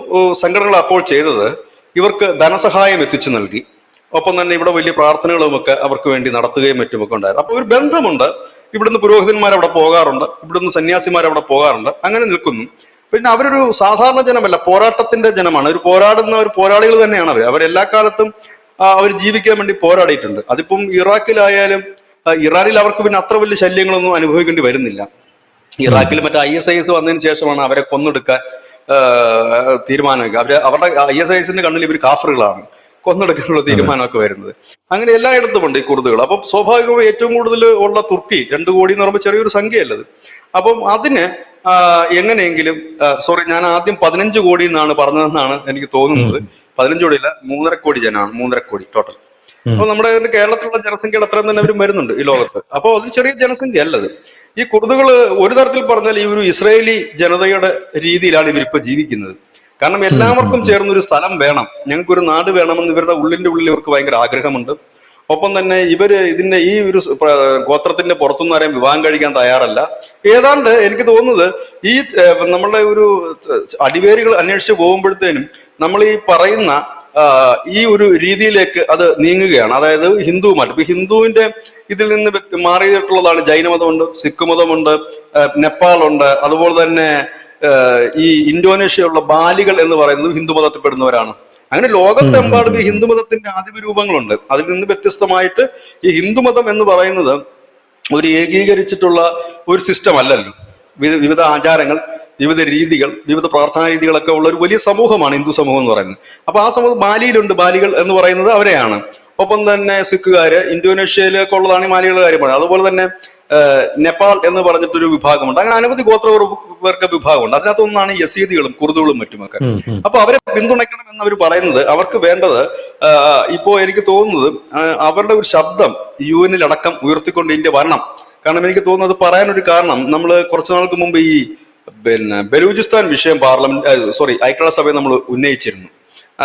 സംഘടനകൾ അപ്പോൾ ചെയ്തത് ഇവർക്ക് ധനസഹായം എത്തിച്ചു നൽകി. ഒപ്പം തന്നെ ഇവിടെ വലിയ പ്രാർത്ഥനകളുമൊക്കെ അവർക്ക് വേണ്ടി നടത്തുകയും മറ്റുമൊക്കെ ഉണ്ടായിരുന്നു. അപ്പൊ ഒരു ബന്ധമുണ്ട്. ഇവിടുന്ന് പുരോഹിതന്മാർ അവിടെ പോകാറുണ്ട്, ഇവിടുന്ന് സന്യാസിമാർ അവിടെ പോകാറുണ്ട്. അങ്ങനെ നിൽക്കുന്നു. പിന്നെ അവരൊരു സാധാരണ ജനമല്ല, പോരാട്ടത്തിന്റെ ജനമാണ്. ഒരു പോരാടുന്ന ഒരു പോരാളികൾ തന്നെയാണ് അവരെല്ലാ കാലത്തും അവർ ജീവിക്കാൻ വേണ്ടി പോരാടിയിട്ടുണ്ട്. അതിപ്പം ഇറാഖിലായാലും ഇറാനിൽ അവർക്ക് പിന്നെ അത്ര വലിയ ശല്യങ്ങളൊന്നും അനുഭവിക്കേണ്ടി വരുന്നില്ല. ഇറാഖിൽ മറ്റേ ISIS വന്നതിന് ശേഷമാണ് അവരെ കൊന്നൊടുക്കാൻ തീരുമാനമൊക്കെ. അവരുടെ ISISന്റെ കണ്ണിൽ ഇവർ കാഫറുകളാണ്, കൊന്നെടുക്കാനുള്ള തീരുമാനമൊക്കെ വരുന്നത്. അങ്ങനെ എല്ലായിടത്തും ഉണ്ട് ഈ കുർദുകൾ. അപ്പം സ്വാഭാവികമായി ഏറ്റവും കൂടുതൽ ഉള്ള തുർക്കി 2 കോടി എന്ന് പറയുമ്പോൾ ചെറിയൊരു സംഖ്യയല്ലത്. അപ്പം അതിന് എങ്ങനെയെങ്കിലും സോറി, ഞാൻ ആദ്യം 15 കോടി എന്നാണ് പറഞ്ഞതെന്നാണ് എനിക്ക് തോന്നുന്നത്. 15 കോടിയില്ല, 3.5 കോടി ജനമാണ്, 3.5 കോടി ടോട്ടൽ. അപ്പൊ നമ്മുടെ കേരളത്തിലുള്ള ജനസംഖ്യയുടെ അത്രയും തന്നെ അവരും വരുന്നുണ്ട് ഈ ലോകത്ത്. അപ്പോൾ അത് ചെറിയ ജനസംഖ്യ അല്ലത്. ഈ കുർദുകള് ഒരു തരത്തിൽ പറഞ്ഞാൽ ഈ ഒരു ഇസ്രായേലി ജനതയുടെ രീതിയിലാണ് ഇവരിപ്പോ ജീവിക്കുന്നത്. കാരണം എല്ലാവർക്കും ചേർന്നൊരു സ്ഥലം വേണം, ഞങ്ങൾക്കൊരു നാട് വേണമെന്ന് ഇവരുടെ ഉള്ളിന്റെ ഉള്ളിൽ ഇവർക്ക് ഭയങ്കര ആഗ്രഹമുണ്ട്. ഒപ്പം തന്നെ ഇവര് ഇതിന്റെ ഈ ഒരു ഗോത്രത്തിന്റെ പുറത്തുനിന്ന് ആരെയും വിവാഹം കഴിക്കാൻ തയ്യാറല്ല. ഏതാണ്ട് എനിക്ക് തോന്നുന്നത് ഈ നമ്മളുടെ ഒരു അടിവേരുകൾ അന്വേഷിച്ച് പോകുമ്പോഴത്തേനും നമ്മൾ ഈ പറയുന്ന ഈ ഒരു രീതിയിലേക്ക് അത് നീങ്ങുകയാണ്. അതായത് ഹിന്ദുവുമായിട്ട്, ഇപ്പൊ ഹിന്ദുവിന്റെ ഇതിൽ നിന്ന് മാറിയിട്ടുള്ളതാണ് ജൈനമതമുണ്ട്, സിഖ് മതമുണ്ട്, നേപ്പാളുണ്ട്, അതുപോലെ തന്നെ ഈ ഇന്തോനേഷ്യയിലുള്ള ബാലികൾ എന്ന് പറയുന്നത് ഹിന്ദുമതത്തിൽപ്പെടുന്നവരാണ്. അങ്ങനെ ലോകത്തെമ്പാടും ഈ ഹിന്ദുമതത്തിന്റെ ആദിമ രൂപങ്ങളുണ്ട്. അതിൽ നിന്ന് വ്യത്യസ്തമായിട്ട് ഈ ഹിന്ദുമതം എന്ന് പറയുന്നത് ഒരു ഏകീകരിച്ചിട്ടുള്ള ഒരു സിസ്റ്റം അല്ലല്ലോ. വിവിധ ആചാരങ്ങൾ, വിവിധ രീതികൾ, വിവിധ പ്രാർത്ഥനാ രീതികളൊക്കെ ഉള്ള ഒരു വലിയ സമൂഹമാണ് ഹിന്ദു സമൂഹം എന്ന് പറയുന്നത്. അപ്പൊ ആ സമൂഹം ബാലിയിലുണ്ട്, ബാലികൾ എന്ന് പറയുന്നത് അവരെയാണ്. ഒപ്പം തന്നെ സിഖുകാര്, ഇന്തോനേഷ്യയിലൊക്കെ ഉള്ളതാണ് ഈ മാലികളുടെ കാര്യം പറയുന്നത്. അതുപോലെ തന്നെ നേപ്പാൾ എന്ന് പറഞ്ഞിട്ടൊരു വിഭാഗമുണ്ട്. അങ്ങനെ അനവധി ഗോത്രവർഗ വിഭാഗമുണ്ട്. അതിനകത്തൊന്നാണ് യസീദികളും കുർദുകളും മറ്റുമൊക്കെ. അപ്പൊ അവരെ പിന്തുണയ്ക്കണം എന്ന് അവർ പറയുന്നത്, അവർക്ക് വേണ്ടത് ഇപ്പോ എനിക്ക് തോന്നുന്നത് അവരുടെ ഒരു ശബ്ദം UN അടക്കം ഉയർത്തിക്കൊണ്ട് ഇന്ത്യ വരണം. കാരണം എനിക്ക് തോന്നുന്നത് പറയാനൊരു കാരണം, നമ്മൾ കുറച്ചു നാൾക്ക് മുമ്പ് ഈ ബലൂചിസ്ഥാൻ വിഷയം ഐക്യരാഷ്ട്രസഭയിൽ നമ്മൾ ഉന്നയിച്ചിരുന്നു.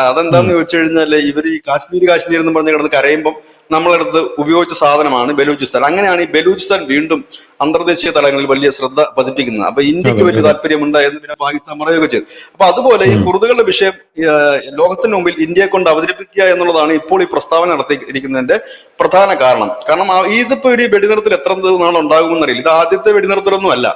അതെന്താന്ന് ചോദിച്ചു കഴിഞ്ഞാല് ഇവർ ഈ കാശ്മീർ എന്ന് പറഞ്ഞ് കിടന്ന് കരയുമ്പം നമ്മളെടുത്ത് ഉപയോഗിച്ച സാധനമാണ് ബലൂചിസ്ഥാൻ. അങ്ങനെയാണ് ഈ ബലൂചിസ്ഥാൻ വീണ്ടും അന്തർദേശീയ തലങ്ങളിൽ വലിയ ശ്രദ്ധ പതിപ്പിക്കുന്നത്. അപ്പൊ ഇന്ത്യക്ക് വലിയ താല്പര്യമുണ്ട് എന്ന് പിന്നെ പാകിസ്ഥാൻ പറയുകയൊക്കെ ചെയ്തു. അപ്പൊ അതുപോലെ ഈ കുർദുകളുടെ വിഷയം ലോകത്തിന് മുമ്പിൽ ഇന്ത്യയെ കൊണ്ട് അവതരിപ്പിക്കുക എന്നുള്ളതാണ് ഇപ്പോൾ ഈ പ്രസ്താവന നടത്തിയിരിക്കുന്നതിന്റെ പ്രധാന കാരണം. കാരണം ഇതിപ്പോ ഒരു വെടിനിർത്തൽ എത്ര നാൾ ഉണ്ടാകുമെന്നറിയില്ല. ഇത് ആദ്യത്തെ വെടിനിർത്തലൊന്നും അല്ല,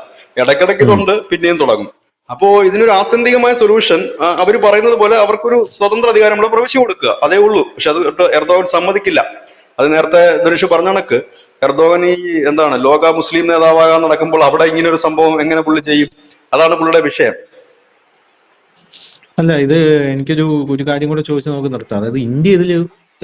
ഇടയ്ക്കിടയ്ക്ക് ഇതുണ്ട്, പിന്നെയും തുടങ്ങും. അപ്പോ ഇതിനൊരു ആത്യന്തികമായ സൊല്യൂഷൻ അവർ പറയുന്നത് പോലെ അവർക്കൊരു സ്വതന്ത്ര അധികാരമുള്ള പ്രവേശിച്ചു കൊടുക്കുക, അതേ ഉള്ളൂ. പക്ഷെ അത് എർദോഗൻ സമ്മതിക്കില്ല. അത് നേരത്തെ ധനുഷ് പറഞ്ഞ കണക്ക് എർദോഗൻ ഈ ലോക മുസ്ലിം നേതാവാകാൻ നടക്കുമ്പോൾ അവിടെ ഇങ്ങനെ ഒരു സംഭവം എങ്ങനെ പുള്ളി ചെയ്യും? അതാണ് പുള്ളിയുടെ വിഷയം.
അല്ല, ഇത് ഒരു കാര്യം കൂടെ ചോദിച്ച് നമുക്ക് നിർത്താം. അതായത് ഇന്ത്യ ഇതിൽ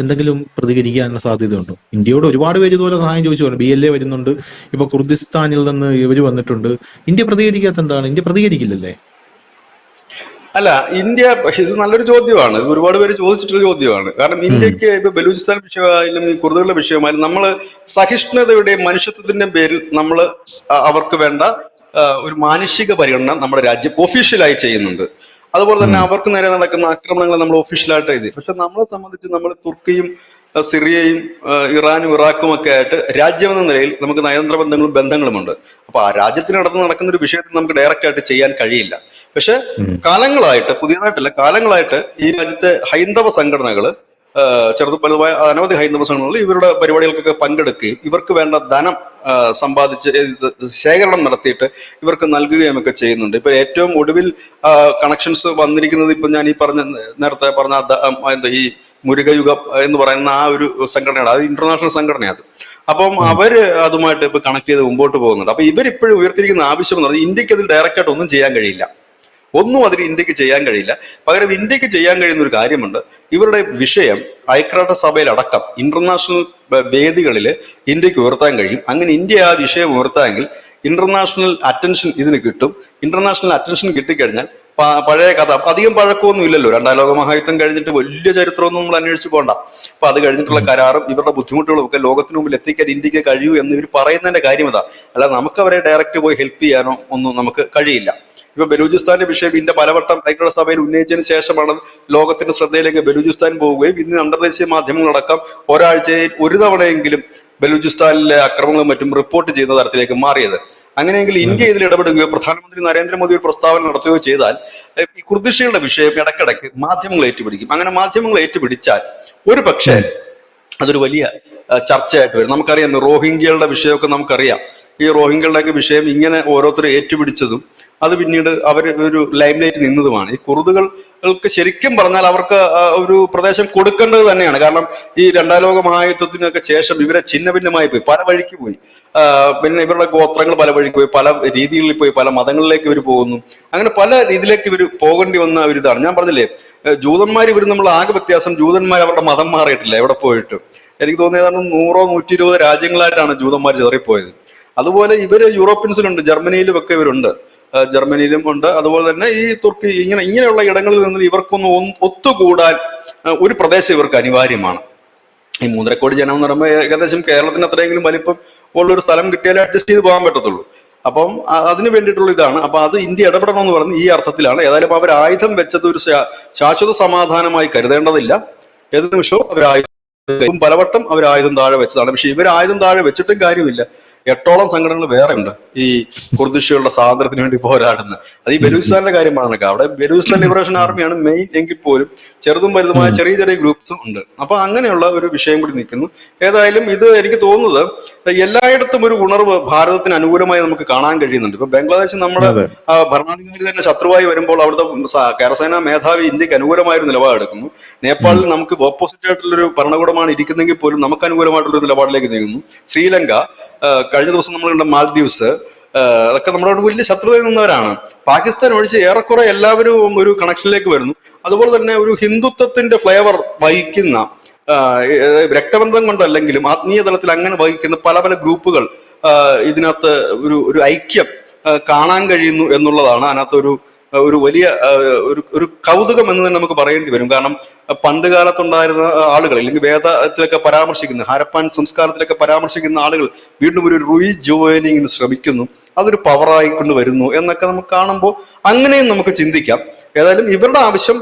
എന്തെങ്കിലും പ്രതികരിക്കാനുള്ള സാധ്യതയുണ്ടോ? ഇന്ത്യയോട് ഒരുപാട് പേര് ഇതുപോലെ സഹായം ചോദിച്ചു. BLA വരുന്നുണ്ട്, ഇപ്പൊ കുർദിസ്ഥാനിൽ നിന്ന് ഇവര് വന്നിട്ടുണ്ട്. ഇന്ത്യ പ്രതികരിക്കാത്ത എന്താണ്? ഇന്ത്യ പ്രതികരിക്കില്ലല്ലേ?
അല്ല, ഇന്ത്യ, ഇത് നല്ലൊരു ചോദ്യമാണ്, ഇത് ഒരുപാട് പേര് ചോദിച്ചിട്ടുള്ള ചോദ്യമാണ്. കാരണം ഇന്ത്യക്ക് ഇപ്പൊ ബലൂചിസ്ഥാൻ വിഷയമായാലും ഈ കുർദുകളുടെ വിഷയമായാലും നമ്മൾ സഹിഷ്ണുതയുടെയും മനുഷ്യത്വത്തിന്റെയും പേരിൽ നമ്മൾ അവർക്ക് വേണ്ട ഒരു മാനുഷിക പരിഗണന നമ്മുടെ രാജ്യം ഒഫീഷ്യലായി ചെയ്യുന്നുണ്ട്. അതുപോലെ തന്നെ അവർക്ക് നേരെ നടക്കുന്ന ആക്രമണങ്ങൾ നമ്മൾ ഒഫീഷ്യലായിട്ട് എഴുതി. പക്ഷെ നമ്മളെ സംബന്ധിച്ച് നമ്മൾ തുർക്കിയും സിറിയയും ഇറാനും ഇറാഖും ഒക്കെ ആയിട്ട് രാജ്യമെന്ന നിലയിൽ നമുക്ക് നയതന്ത്ര ബന്ധങ്ങളുമുണ്ട്. അപ്പൊ ആ രാജ്യത്തിനകത്ത് നടക്കുന്ന ഒരു വിഷയത്തിൽ നമുക്ക് ഡയറക്റ്റ് ആയിട്ട് ചെയ്യാൻ കഴിയില്ല. പക്ഷെ കാലങ്ങളായിട്ട്, പുതിയതായിട്ടല്ല, കാലങ്ങളായിട്ട് ഈ രാജ്യത്തെ ഹൈന്ദവ സംഘടനകൾ, വലുതുമായ അനവധി ഹൈന്ദവ സംഘടനകൾ ഇവരുടെ പരിപാടികൾക്കൊക്കെ പങ്കെടുക്കുകയും ഇവർക്ക് വേണ്ട ധനം സമ്പാദിച്ച് ശേഖരണം നടത്തിയിട്ട് ഇവർക്ക് നൽകുകയും ഒക്കെ ചെയ്യുന്നുണ്ട്. ഇപ്പൊ ഏറ്റവും ഒടുവിൽ കണക്ഷൻസ് വന്നിരിക്കുന്നത് ഇപ്പൊ ഞാൻ നേരത്തെ പറഞ്ഞ ഈ മുരുകയുഗം എന്ന് പറയുന്ന ആ ഒരു സംഘടനയാണ്. അത് ഇന്റർനാഷണൽ സംഘടനയാണ്. അപ്പം അവര് അതുമായിട്ട് ഇപ്പൊ കണക്ട് ചെയ്ത് മുമ്പോട്ട് പോകുന്നുണ്ട്. അപ്പൊ ഇവരിപ്പോഴും ഉയർത്തിയിരിക്കുന്ന ആവശ്യം എന്ന് പറഞ്ഞാൽ ഇന്ത്യക്ക് അതിൽ ഡയറക്റ്റ് ആയിട്ട് ഒന്നും ചെയ്യാൻ കഴിയില്ല. അതിന് ഇന്ത്യക്ക് ചെയ്യാൻ കഴിയില്ല. പകരം ഇന്ത്യക്ക് ചെയ്യാൻ കഴിയുന്ന ഒരു കാര്യമുണ്ട്. ഇവരുടെ വിഷയം ഐക്യരാഷ്ട്രസഭയിലടക്കം ഇന്റർനാഷണൽ വേദികളിൽ ഇന്ത്യക്ക് ഉയർത്താൻ കഴിയും. അങ്ങനെ ഇന്ത്യ ആ വിഷയം ഉയർത്താമെങ്കിൽ ഇന്റർനാഷണൽ അറ്റൻഷൻ ഇതിന് കിട്ടും. ഇന്റർനാഷണൽ അറ്റൻഷൻ കിട്ടിക്കഴിഞ്ഞാൽ പഴയ കഥ, അധികം പഴക്കമൊന്നും ഇല്ലല്ലോ, രണ്ടാം ലോക മഹായുദ്ധം കഴിഞ്ഞിട്ട് വലിയ ചരിത്രമൊന്നും നമ്മൾ അന്വേഷിച്ച് പോകണ്ട. അപ്പൊ അത് കഴിഞ്ഞിട്ടുള്ള കരാറും ഇവരുടെ ബുദ്ധിമുട്ടുകളും ഒക്കെ ലോകത്തിന് മുമ്പിൽ എത്തിക്കാൻ ഇന്ത്യക്ക് കഴിയൂ എന്ന് ഇവർ പറയുന്നതിന്റെ കാര്യം ഇതാ. അല്ല, നമുക്ക് അവരെ ഡയറക്റ്റ് പോയി ഹെൽപ്പ് ചെയ്യാനോ ഒന്നും നമുക്ക് കഴിയില്ല. ഇപ്പൊ ബലൂചിസ്ഥാന്റെ വിഷയം ഇന്ത്യ പലവട്ടം ഐക്യരാഷ്ട്രസഭയിൽ ഉന്നയിച്ചതിന് ശേഷമാണ് ലോകത്തിന്റെ ശ്രദ്ധയിലേക്ക് ബലൂചിസ്ഥാൻ പോവുകയും ഇന്ന് അന്തർദേശീയ മാധ്യമങ്ങളടക്കം ഒരാഴ്ചയിൽ ഒരു തവണയെങ്കിലും ബലൂചിസ്ഥാനിലെ അക്രമങ്ങളും മറ്റും റിപ്പോർട്ട് ചെയ്യുന്ന തരത്തിലേക്ക് മാറിയത്. അങ്ങനെയെങ്കിൽ ഇന്ത്യ ഇതിൽ ഇടപെടുകയോ പ്രധാനമന്ത്രി നരേന്ദ്രമോദി ഒരു പ്രസ്താവന നടത്തുകയോ ചെയ്താൽ ഈ കുർദിഷികളുടെ വിഷയം ഇടയ്ക്കിടയ്ക്ക് മാധ്യമങ്ങൾ ഏറ്റുപിടിക്കും. അങ്ങനെ മാധ്യമങ്ങൾ ഏറ്റുപിടിച്ചാൽ ഒരു പക്ഷേ അതൊരു വലിയ ചർച്ചയായിട്ട് വരും. നമുക്കറിയാം റോഹിംഗ്യകളുടെ വിഷയമൊക്കെ നമുക്കറിയാം. ഈ റോഹിംഗ്യകളുടെയൊക്കെ വിഷയം ഇങ്ങനെ ഓരോരുത്തരും ഏറ്റുപിടിച്ചതും അത് പിന്നീട് അവർ ഒരു ലൈം ലൈറ്റ് നിന്നതുമാണ്. ഈ കുർദുകൾക്ക് ശരിക്കും പറഞ്ഞാൽ അവർക്ക് ഒരു പ്രദേശം കൊടുക്കേണ്ടത് തന്നെയാണ്. കാരണം ഈ രണ്ടാം ലോക മഹായുദ്ധത്തിനൊക്കെ ശേഷം ഇവരെ ഛിന്ന ഭിന്നമായി പോയി, പല വഴിക്ക് പോയി. പിന്നെ ഇവരുടെ ഗോത്രങ്ങൾ പല വഴിക്ക് പോയി, പല രീതികളിൽ പോയി, പല മതങ്ങളിലേക്ക് ഇവർ പോകുന്നു. അങ്ങനെ പല രീതിയിലേക്ക് ഇവർ പോകേണ്ടി വന്ന ഒരു ഇതാണ്. ഞാൻ പറഞ്ഞില്ലേ, ജൂതന്മാർ ഇവർ നമ്മൾ ആകെ വ്യത്യാസം, ജൂതന്മാർ അവരുടെ മതം മാറിയിട്ടില്ല എവിടെ പോയിട്ട്. എനിക്ക് തോന്നിയത് 100 120 രാജ്യങ്ങളായിട്ടാണ് ജൂതന്മാർ ചിതറിപ്പോയത്. അതുപോലെ ഇവര് യൂറോപ്യൻസിലുണ്ട്, ജർമ്മനിയിലും ഒക്കെ ഇവരുണ്ട്, ജർമ്മനിയിലും ഉണ്ട്. അതുപോലെ തന്നെ ഈ തുർക്കി ഇങ്ങനെയുള്ള ഇടങ്ങളിൽ നിന്ന് ഇവർക്കൊന്ന് ഒത്തുകൂടാൻ ഒരു പ്രദേശം ഇവർക്ക് അനിവാര്യമാണ്. ഈ 3.5 കോടി ജനം എന്ന് പറയുമ്പോൾ ഏകദേശം കേരളത്തിന് അത്രയെങ്കിലും വലിപ്പം ഉള്ളൊരു സ്ഥലം കിട്ടിയാലേ അഡ്ജസ്റ്റ് ചെയ്ത് പോകാൻ പറ്റത്തുള്ളൂ. അപ്പം അതിന് വേണ്ടിയിട്ടുള്ള ഇതാണ്. അപ്പൊ അത് ഇന്ത്യ ഇടപെടണം എന്ന് പറയുന്നത് ഈ അർത്ഥത്തിലാണ്. ഏതായാലും അവർ ആയുധം വെച്ചത് ഒരു ശാശ്വത സമാധാനമായി കരുതേണ്ടതില്ല. ഏത് നിമിഷവും അവർ ആയുധം പലവട്ടം അവർ ആയുധം താഴെ വെച്ചതാണ്. പക്ഷെ ഇവർ ആയുധം താഴെ വെച്ചിട്ടും കാര്യമില്ല. 8ഓളം സംഘടനകൾ വേറെ ഉണ്ട് ഈ കുർദിഷുകളുടെ സ്വാതന്ത്ര്യത്തിന് വേണ്ടി പോരാടുന്നത്. അത് ഈ ബലൂചിസ്ഥാന്റെ കാര്യം പറഞ്ഞേക്കാം. അവിടെ ബലൂചിസ്ഥാൻ ലിബറേഷൻ ആർമിയാണ് മെയിൻ എങ്കിൽ പോലും ചെറുതും വലുതുമായ ചെറിയ ചെറിയ ഗ്രൂപ്പ്സും ഉണ്ട്. അപ്പൊ അങ്ങനെയുള്ള ഒരു വിഷയം കൂടി നിൽക്കുന്നു. ഏതായാലും ഇത് എനിക്ക് തോന്നുന്നത് എല്ലായിടത്തും ഒരു ഉണർവ് ഭാരതത്തിന് അനുകൂലമായി നമുക്ക് കാണാൻ കഴിയുന്നുണ്ട്. ഇപ്പൊ ബംഗ്ലാദേശ് നമ്മുടെ ഭരണാധികാരി തന്നെ ശത്രുവായി വരുമ്പോൾ അവിടുത്തെ കരസേനാ മേധാവി ഇന്ത്യക്ക് അനുകൂലമായ ഒരു നിലപാടെടുക്കുന്നു. നേപ്പാളിൽ നമുക്ക് ഓപ്പോസിറ്റ് ആയിട്ടുള്ളൊരു ഭരണകൂടമാണ് ഇരിക്കുന്നെങ്കിൽ പോലും നമുക്ക് അനുകൂലമായിട്ടുള്ളൊരു നിലപാടിലേക്ക് നീങ്ങുന്നു. ശ്രീലങ്ക, കഴിഞ്ഞ ദിവസം നമ്മൾ കണ്ട മാൽദീവ്സ്, അതൊക്കെ നമ്മളോട് വലിയ ശത്രുതയിൽ നിന്നവരാണ്. പാകിസ്ഥാൻ ഒഴിച്ച് ഏറെക്കുറെ എല്ലാവരും ഒരു കണക്ഷനിലേക്ക് വരുന്നു. അതുപോലെ തന്നെ ഒരു ഹിന്ദുത്വത്തിന്റെ ഫ്ലേവർ വഹിക്കുന്ന, രക്തബന്ധം കൊണ്ടല്ലെങ്കിലും ആത്മീയ തലത്തിൽ അങ്ങനെ വഹിക്കുന്ന പല പല ഗ്രൂപ്പുകൾ ഇതിനകത്ത് ഒരു ഐക്യം കാണാൻ കഴിയുന്നു എന്നുള്ളതാണ് അതിനകത്ത് ഒരു വലിയ ഒരു കൗതുകം എന്ന് തന്നെ നമുക്ക് പറയേണ്ടി വരും. കാരണം പണ്ട് കാലത്തുണ്ടായിരുന്ന ആളുകൾ, അല്ലെങ്കിൽ വേദത്തിലൊക്കെ പരാമർശിക്കുന്ന, ഹരപ്പാൻ സംസ്കാരത്തിലൊക്കെ പരാമർശിക്കുന്ന ആളുകൾ വീണ്ടും ഒരു റീജോയിനിങ്ങിന് ശ്രമിക്കുന്നു. അതൊരു പവറായിക്കൊണ്ട് വരുന്നു എന്നൊക്കെ നമുക്ക് കാണുമ്പോൾ അങ്ങനെയും നമുക്ക് ചിന്തിക്കാം. ഏതായാലും ഇവരുടെ ആവശ്യം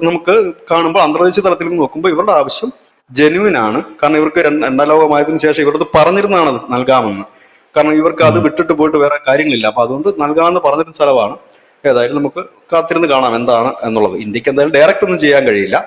നമുക്ക് കാണുമ്പോൾ അന്തർദേശീയ തലത്തിൽ നിന്ന് നോക്കുമ്പോൾ ഇവരുടെ ആവശ്യം ജെന്യുവിൻ ആണ്. കാരണം ഇവർക്ക് 2ാം ലോകമായതിനു ശേഷം ഇവരത് പറഞ്ഞിരുന്നതാണ് അത് നൽകാമെന്ന്. കാരണം ഇവർക്ക് അത് വിട്ടിട്ട് പോയിട്ട് വേറെ കാര്യങ്ങളില്ല. അപ്പൊ അതുകൊണ്ട് നൽകാമെന്ന് പറഞ്ഞിരുന്ന സ്ഥലമാണ്. ഏതായാലും നമുക്ക് കാത്തിരുന്ന് കാണാം എന്താണ് എന്നുള്ളത്. ഇന്ത്യക്ക് എന്തായാലും ഡയറക്റ്റ് ഒന്നും ചെയ്യാൻ കഴിയില്ല.